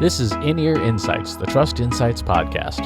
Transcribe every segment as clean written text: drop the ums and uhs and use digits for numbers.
This is In-Ear Insights, the Trust Insights podcast.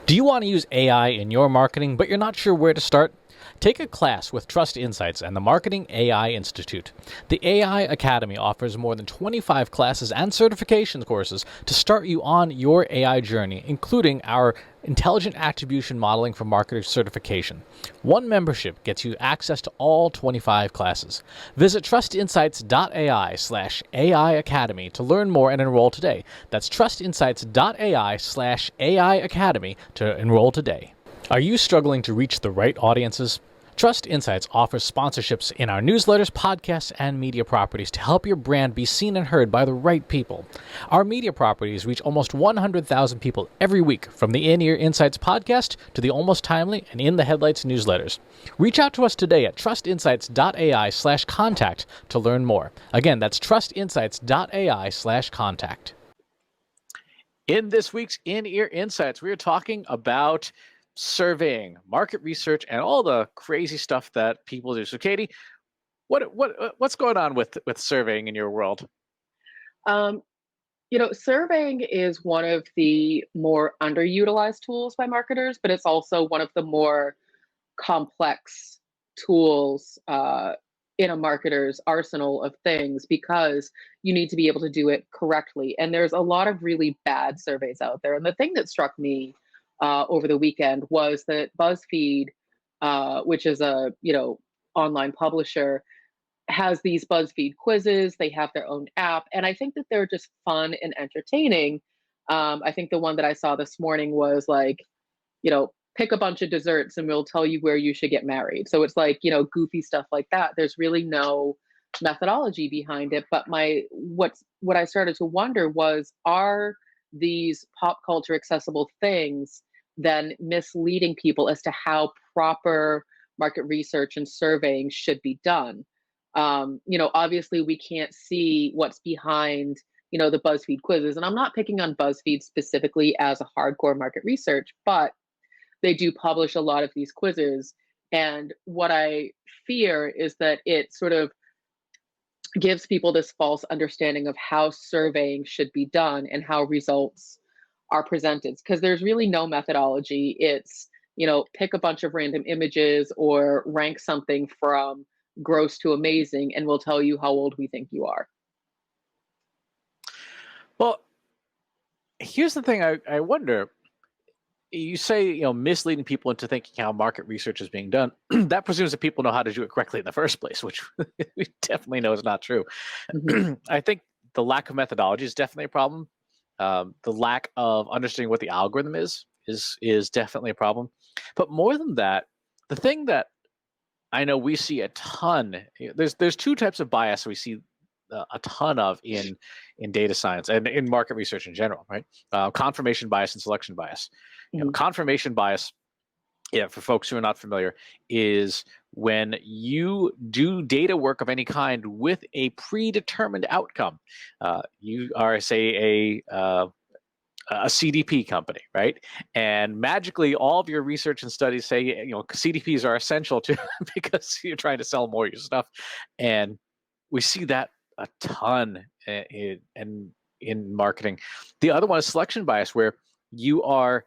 Do you want to use AI in your marketing, but you're not sure where to start? Take a class with Trust Insights and the Marketing AI Institute. The AI Academy offers more than 25 classes and certification courses to start you on your AI journey, including our Intelligent Attribution Modeling for Marketers certification. One membership gets you access to all 25 classes. Visit trustinsights.ai/AI Academy to learn more and enroll today. That's trustinsights.ai/AI Academy to enroll today. Are you struggling to reach the right audiences? Trust Insights offers sponsorships in our newsletters, podcasts, and media properties to help your brand be seen and heard by the right people. Our media properties reach almost 100,000 people every week, from the In-Ear Insights podcast to the Almost Timely and In the Headlights newsletters. Reach out to us today at trustinsights.ai/contact to learn more. Again, that's trustinsights.ai/contact. In this week's In-Ear Insights, we are talking about surveying, market research, and all the crazy stuff that people do. So, Katie, what's going on with surveying in your world? Surveying is one of the more underutilized tools by marketers, but it's also one of the more complex tools in a marketer's arsenal of things, because you need to be able to do it correctly. And there's a lot of really bad surveys out there. And the thing that struck me over the weekend was that BuzzFeed, which is a online publisher, has these BuzzFeed quizzes. They have their own app, and I think that they're just fun and entertaining. I think the one that I saw this morning was like, pick a bunch of desserts and we'll tell you where you should get married. So it's like, goofy stuff like that. There's really no methodology behind it. But what I started to wonder was, are these pop culture accessible things then misleading people as to how proper market research and surveying should be done? Obviously we can't see what's behind, the BuzzFeed quizzes. And I'm not picking on BuzzFeed specifically as a hardcore market research, but they do publish a lot of these quizzes. And what I fear is that it sort of gives people this false understanding of how surveying should be done and how results are presented, because there's really no methodology. It's, pick a bunch of random images or rank something from gross to amazing, and we'll tell you how old we think you are. Well, here's the thing. I wonder, you say, misleading people into thinking how market research is being done. That presumes that people know how to do it correctly in the first place, which we definitely know is not true. Mm-hmm. I think the lack of methodology is definitely a problem. The lack of understanding what the algorithm is definitely a problem. But more than that, the thing that I know we see a ton, there's two types of bias we see a ton of in data science and in market research in general, right? Confirmation bias and selection bias. Mm-hmm. Confirmation bias, for folks who are not familiar, is when you do data work of any kind with a predetermined outcome. You are, say, a CDP company, right? And magically, all of your research and studies say, CDPs are essential to because you're trying to sell more of your stuff, and we see that a ton in marketing. The other one is selection bias, where you are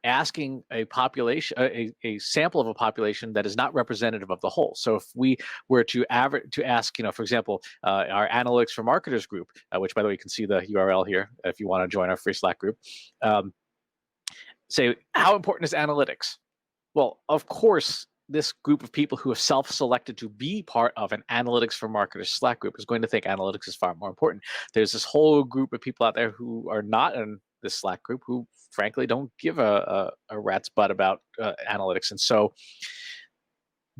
asking a population, a sample of a population that is not representative of the whole. So if we were to ask, for example, our analytics for marketers group, which, by the way, you can see the URL here if you want to join our free Slack group. Say, how important is analytics? Well, of course, this group of people who have self-selected to be part of an analytics for marketers Slack group is going to think analytics is far more important. There's this whole group of people out there who are not in this Slack group who, frankly, don't give a rat's butt about analytics. And so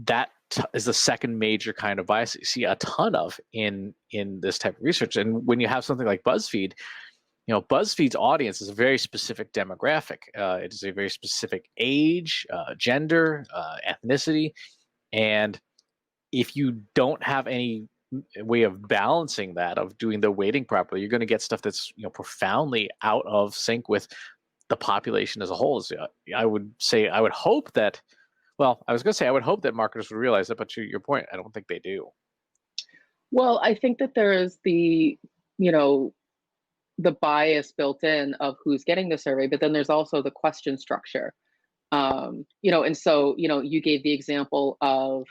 that is the second major kind of bias you see a ton of in this type of research. And when you have something like BuzzFeed, BuzzFeed's audience is a very specific demographic. It is a very specific age, gender, ethnicity. And if you don't have any way of balancing that, of doing the weighting properly, you're going to get stuff that's profoundly out of sync with the population as a whole. I would hope that marketers would realize that, but to your point, I don't think they do. Well, I think that there is the you know, the bias built in of who's getting the survey, but then there's also the question structure. And so, you gave the example of,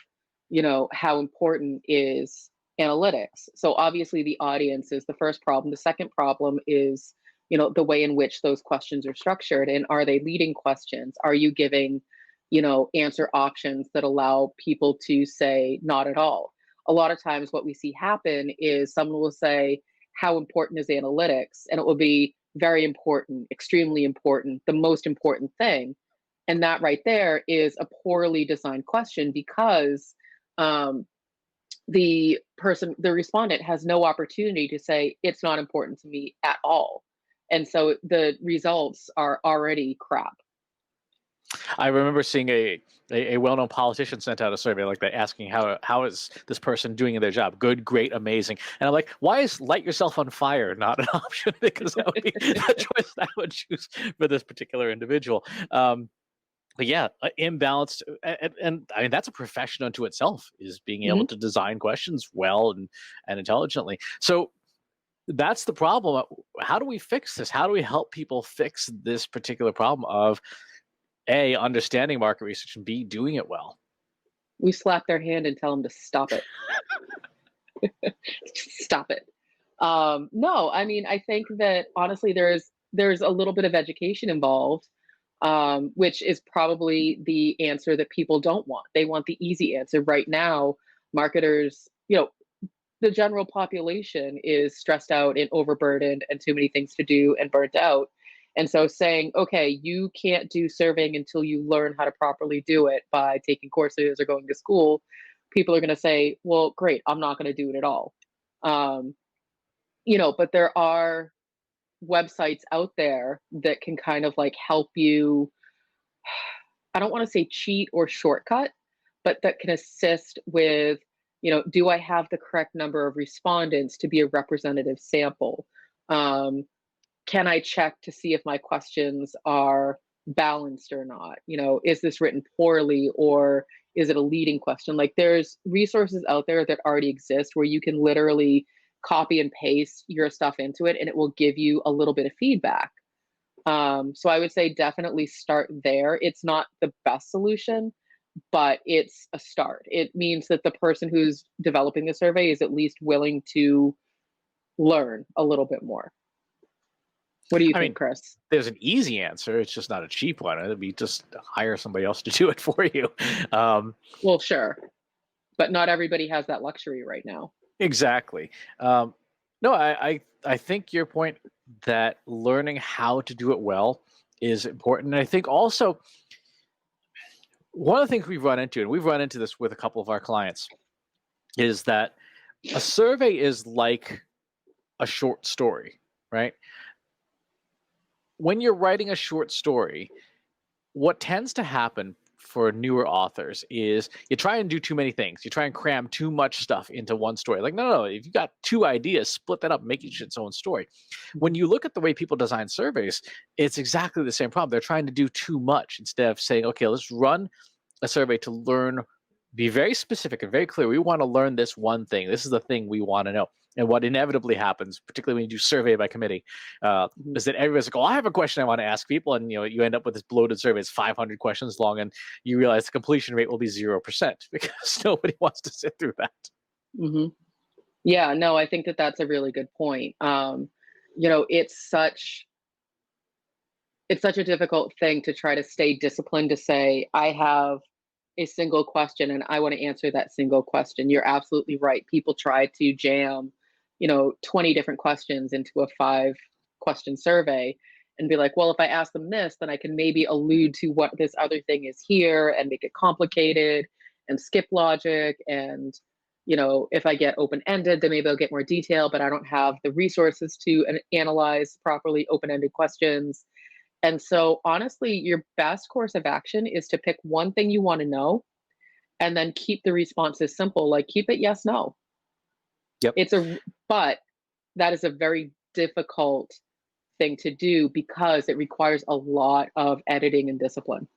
how important is analytics. So obviously the audience is the first problem. The second problem is, the way in which those questions are structured, and are they leading questions? Are you giving, answer options that allow people to say not at all? A lot of times what we see happen is someone will say, how important is analytics? And it will be very important, extremely important, the most important thing. And that right there is a poorly designed question, because um, the respondent has no opportunity to say, it's not important to me at all. And so the results are already crap. I remember seeing a well-known politician sent out a survey like that, asking how is this person doing in their job? Good, great, amazing. And I'm like, why is light yourself on fire not an option? Because that would be the choice I would choose for this particular individual. But yeah, imbalanced, and I mean that's a profession unto itself, is being able Mhm. to design questions well and intelligently. So that's the problem. How do we fix this? How do we help people fix this particular problem of A, understanding market research, and B, doing it well? We slap their hand and tell them to stop it. Stop it. No, I mean, I think that honestly, there's a little bit of education involved, which is probably the answer that people don't want. They want the easy answer right now. Marketers, the general population is stressed out and overburdened and too many things to do and burnt out. And so saying, okay, you can't do surveying until you learn how to properly do it by taking courses or going to school, people are going to say, well, great, I'm not going to do it at all. Um, but there are websites out there that can kind of like help you. I don't want to say cheat or shortcut, but that can assist with, do I have the correct number of respondents to be a representative sample? Um, can I check to see if my questions are balanced or not? Is this written poorly, or is it a leading question? Like, there's resources out there that already exist where you can literally copy and paste your stuff into it and it will give you a little bit of feedback. So I would say definitely start there. It's not the best solution, but it's a start. It means that the person who's developing the survey is at least willing to learn a little bit more. What do you I think, mean, Chris? there's an easy answer. It's just not a cheap one. It'd be just hire somebody else to do it for you. Um, Well, sure, but not everybody has that luxury right now. exactly. Um, no, I think your point that learning how to do it well is important. And I think also one of the things we've run into, and we've run into this with a couple of our clients, is that a survey is like a short story, right? When you're writing a short story, what tends to happen for newer authors is you try and do too many things. You try and cram too much stuff into one story. Like, no, if you got two ideas, split that up, make each its own story. When you look at the way people design surveys, it's exactly the same problem. They're trying to do too much instead of saying, okay, let's run a survey to learn, be very specific and very clear. We want to learn this one thing. This is the thing we want to know. And what inevitably happens, particularly when you do survey by committee, Mhm. is that everybody's like, "Oh, I have a question I want to ask people," and you end up with this bloated survey. It's 500 questions long, and you realize the completion rate will be 0% because nobody wants to sit through that. Mhm. Yeah, no, I think that that's a really good point. You know, it's such a difficult thing to try to stay disciplined to say, I have a single question and I want to answer that single question. You're absolutely right. People try to jam, 20 different questions into a 5 question survey and be like, well, if I ask them this, then I can maybe allude to what this other thing is here and make it complicated and skip logic. And, if I get open ended, then maybe I'll get more detail, but I don't have the resources to analyze properly open ended questions. And so, honestly, your best course of action is to pick one thing you want to know and then keep the responses simple. Like, keep it yes, no. Yep. It's but that is a very difficult thing to do because it requires a lot of editing and discipline.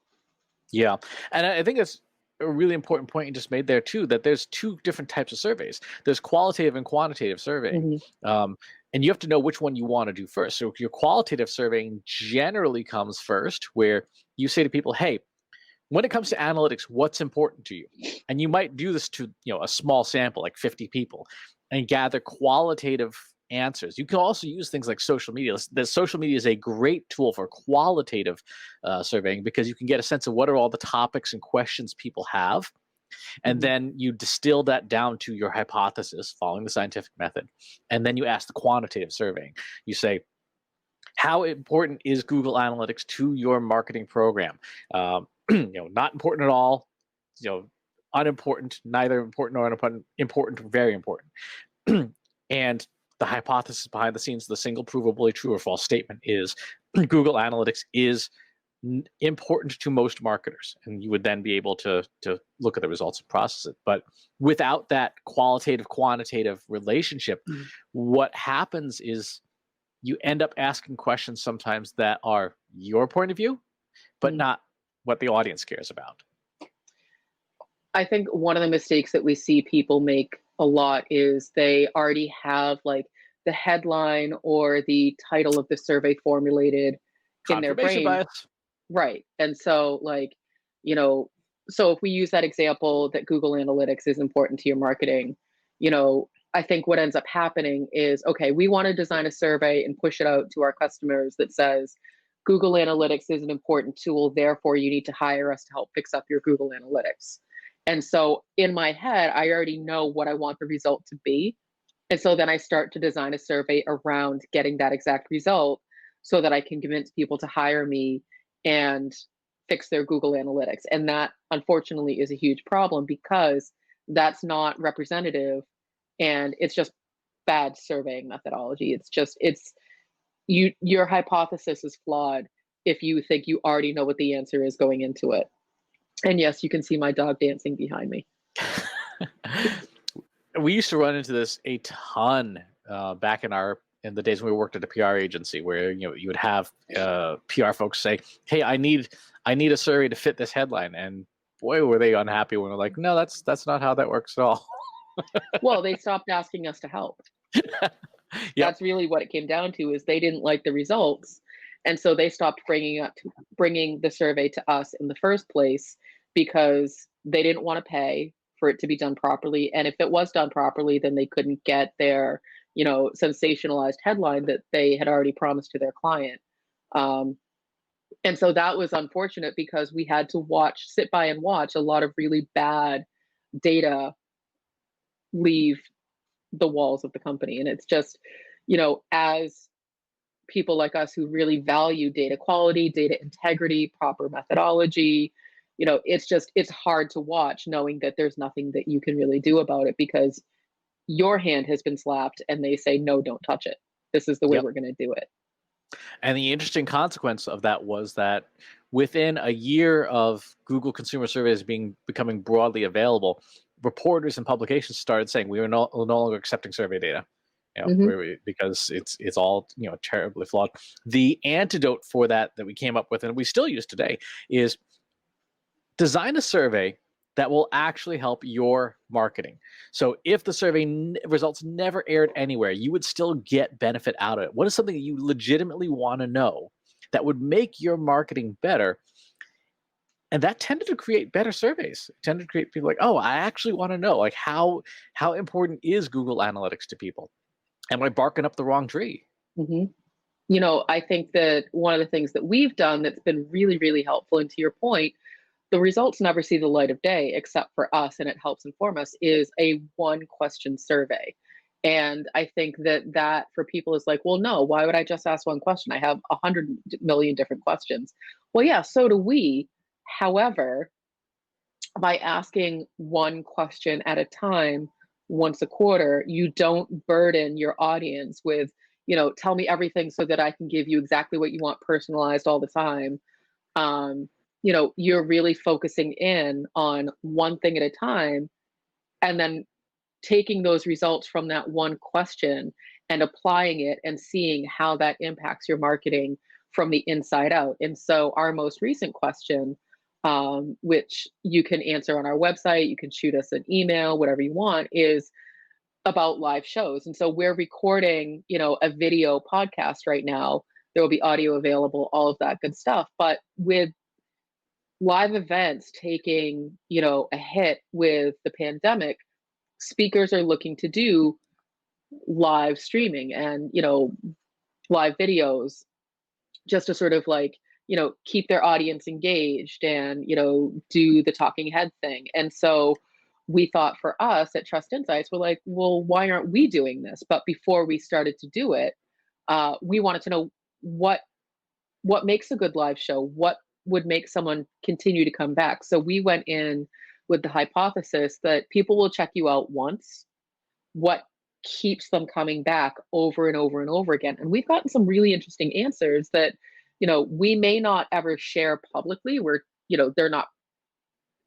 Yeah, and I think that's a really important point you just made there too. That there's two different types of surveys. There's qualitative and quantitative surveying. Mhm. Um, And you have to know which one you want to do first. So your qualitative surveying generally comes first, where you say to people, hey, when it comes to analytics, what's important to you? And you might do this to a small sample, like 50 people, and gather qualitative answers. You can also use things like social media. The social media is a great tool for qualitative surveying, because you can get a sense of what are all the topics and questions people have. And Mhm. then you distill that down to your hypothesis following the scientific method. And then you ask the quantitative surveying. You say, how important is Google Analytics to your marketing program? Not important at all. Unimportant, neither important nor unimportant. Important, very important. And the hypothesis behind the scenes, the single provably true or false statement is Google Analytics is important to most marketers, and you would then be able to look at the results and process it. But without that qualitative quantitative relationship, Mhm. what happens is you end up asking questions sometimes that are your point of view, but Mhm. not what the audience cares about. I think one of the mistakes that we see people make a lot is they already have like the headline or the title of the survey formulated in their Confirmation brain. bias. Right. And so, like, you know, so if we use that example that Google Analytics is important to your marketing, I think what ends up happening is, okay, we want to design a survey and push it out to our customers that says Google Analytics is an important tool, therefore you need to hire us to help fix up your Google Analytics. And so in my head, I already know what I want the result to be. And so then I start to design a survey around getting that exact result so that I can convince people to hire me and fix their Google Analytics. And that unfortunately is a huge problem because that's not representative and it's just bad surveying methodology. Your hypothesis is flawed if you think you already know what the answer is going into it. And yes, you can see my dog dancing behind me. We used to run into this a ton back in the days when we worked at a PR agency, where you would have PR folks say, "Hey, I need a survey to fit this headline," and boy, were they unhappy when we're like, "No, that's not how that works at all." Well, they stopped asking us to help. Yep. That's really what it came down to is they didn't like the results. And so they stopped bringing the survey to us in the first place because they didn't want to pay for it to be done properly. And if it was done properly, then they couldn't get their, sensationalized headline that they had already promised to their client. Um, and so that was unfortunate because we had to sit by and watch a lot of really bad data leave the walls of the company. And it's just, as people like us who really value data quality, data integrity, proper methodology, it's hard to watch knowing that there's nothing that you can really do about it because your hand has been slapped and they say, no, don't touch it. This is the way Yep. we're going to do it. And the interesting consequence of that was that within a year of Google consumer surveys becoming broadly available, reporters and publications started saying we are no longer accepting survey data. Hmm. Because it's all terribly flawed. The antidote for that we came up with, and we still use today, is design a survey that will actually help your marketing. So if the survey results never aired anywhere, you would still get benefit out of it. What is something that you legitimately want to know that would make your marketing better? And that tended to create better surveys. It tended to create people like, oh, I actually want to know, like, how important is Google Analytics to people? Am I barking up the wrong tree? Hmm. I think that one of the things that we've done that's been really, really helpful, and to your point, the results never see the light of day except for us, and it helps inform us, is a one question survey. And I think that for people is like, well, no, why would I just ask one question? I have 100 million different questions. Well, yeah, so do we. However, by asking one question at a time once a quarter, you don't burden your audience with, tell me everything so that I can give you exactly what you want personalized all the time. um, you're really focusing in on one thing at a time and then taking those results from that one question and applying it and seeing how that impacts your marketing from the inside out. And so, our most recent question, which you can answer on our website, you can shoot us an email, whatever you want, is about live shows. And so we're recording, a video podcast right now. There will be audio available, all of that good stuff. But with live events taking, a hit with the pandemic, speakers are looking to do live streaming and, live videos just to sort of like, keep their audience engaged and, do the talking head thing. And so we thought for us at Trust Insights, we're like, well, why aren't we doing this? But before we started to do it, we wanted to know what makes a good live show, what would make someone continue to come back. So we went in with the hypothesis that people will check you out once. What keeps them coming back over and over and over again? And we've gotten some really interesting answers that, we may not ever share publicly. They're not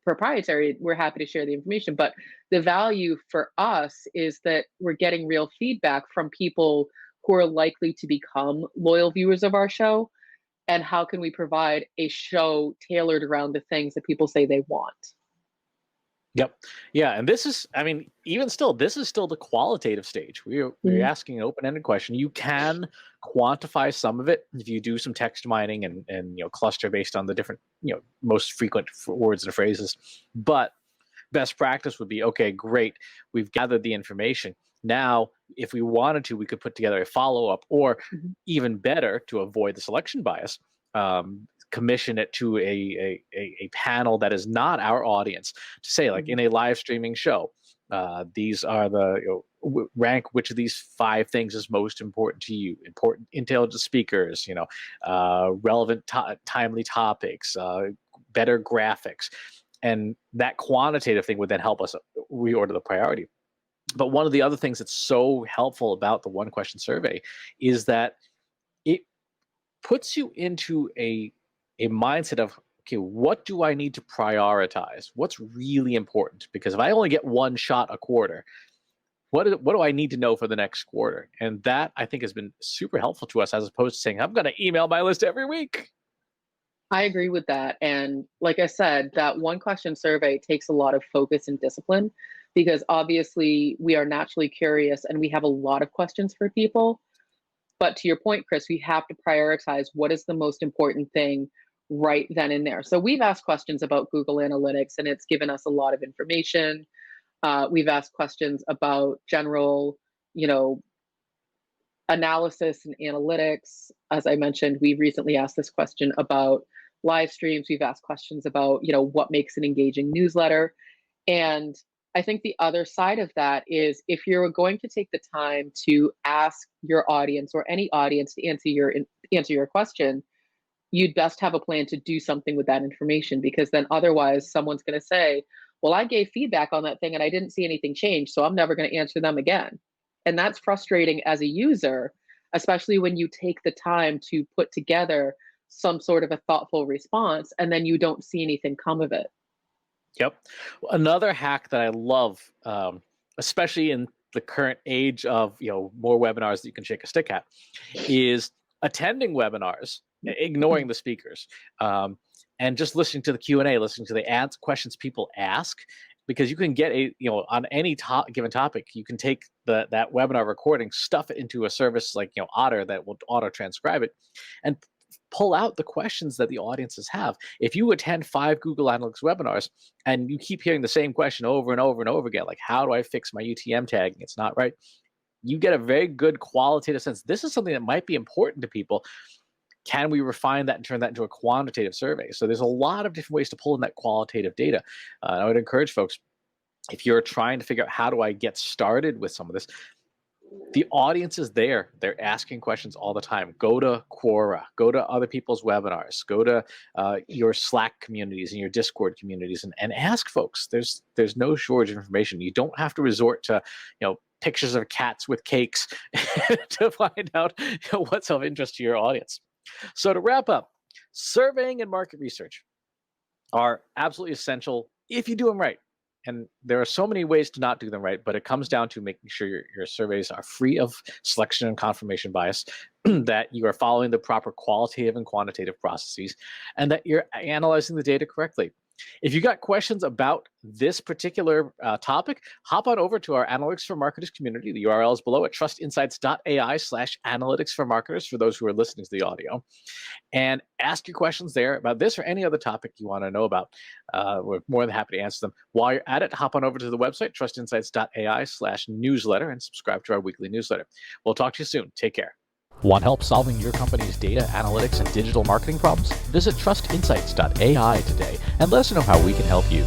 proprietary. We're happy to share the information, but the value for us is that we're getting real feedback from people who are likely to become loyal viewers of our show. And how can we provide a show tailored around the things that people say they want? Yep. Yeah, and this is, I mean, even still, this is still the qualitative stage. We're Mhm. asking an open-ended question. You can quantify some of it if you do some text mining and cluster based on the different most frequent words and phrases. But best practice would be, okay, great, we've gathered the information. Now, if we wanted to, we could put together a follow-up, or Mhm. even better, to avoid the selection bias, commission it to a panel that is not our audience, to say, like, Mhm. in a live streaming show, these are the rank which of these 5 things is most important to you: important intelligent speakers, relevant timely topics, better graphics. And that quantitative thing would then help us reorder the priority. But one of the other things that's so helpful about the one question survey is that it puts you into a mindset of, okay, what do I need to prioritize? What's really important? Because if I only get one shot a quarter, what do I need to know for the next quarter? And that, I think, has been super helpful to us, as opposed to saying, I'm going to email my list every week. I agree with that. And like I said, that one question survey takes a lot of focus and discipline because obviously we are naturally curious and we have a lot of questions for people. But to your point, Chris, we have to prioritize what is the most important thing right then and there. So we've asked questions about Google Analytics and it's given us a lot of information. We've asked questions about general, you know, analysis and analytics. As I mentioned, we recently asked this question about live streams. We've asked questions about, what makes an engaging newsletter. And I think the other side of that is if you're going to take the time to ask your audience or any audience to answer your question, you'd best have a plan to do something with that information because then otherwise someone's going to say, well, I gave feedback on that thing and I didn't see anything change, so I'm never going to answer them again. And that's frustrating as a user, especially when you take the time to put together some sort of a thoughtful response and then you don't see anything come of it. Yep. Another hack that I love, especially in the current age of more webinars that you can shake a stick at, is attending webinars, ignoring the speakers, and just listening to the Q&A, listening to the questions people ask, because you can get on any given topic, you can take that webinar recording, stuff it into a service like Otter that will auto transcribe it, and pull out the questions that the audiences have. If you attend 5 Google Analytics webinars and you keep hearing the same question over and over and over again, like, how do I fix my UTM tagging? It's not right. You get a very good qualitative sense. This is something that might be important to people. Can we refine that and turn that into a quantitative survey? So there's a lot of different ways to pull in that qualitative data. I would encourage folks, if you're trying to figure out how do I get started with some of this, the audience is there. They're asking questions all the time. Go to Quora, go to other people's webinars, go to your Slack communities and your Discord communities, and ask folks. There's no shortage of information. You don't have to resort to pictures of cats with cakes to find out what's of interest to your audience. So to wrap up, surveying and market research are absolutely essential if you do them right. And there are so many ways to not do them right, but it comes down to making sure your surveys are free of selection and confirmation bias, that you are following the proper qualitative and quantitative processes, and that you're analyzing the data correctly. If you got questions about this particular topic, hop on over to our Analytics for Marketers community. The URL is below at trustinsights.ai/analytics for marketers for those who are listening to the audio. And ask your questions there about this or any other topic you want to know about. We're more than happy to answer them. While you're at it, hop on over to the website, trustinsights.ai/newsletter, and subscribe to our weekly newsletter. We'll talk to you soon. Take care. Want help solving your company's data, analytics, and digital marketing problems? Visit trustinsights.ai today and let us know how we can help you.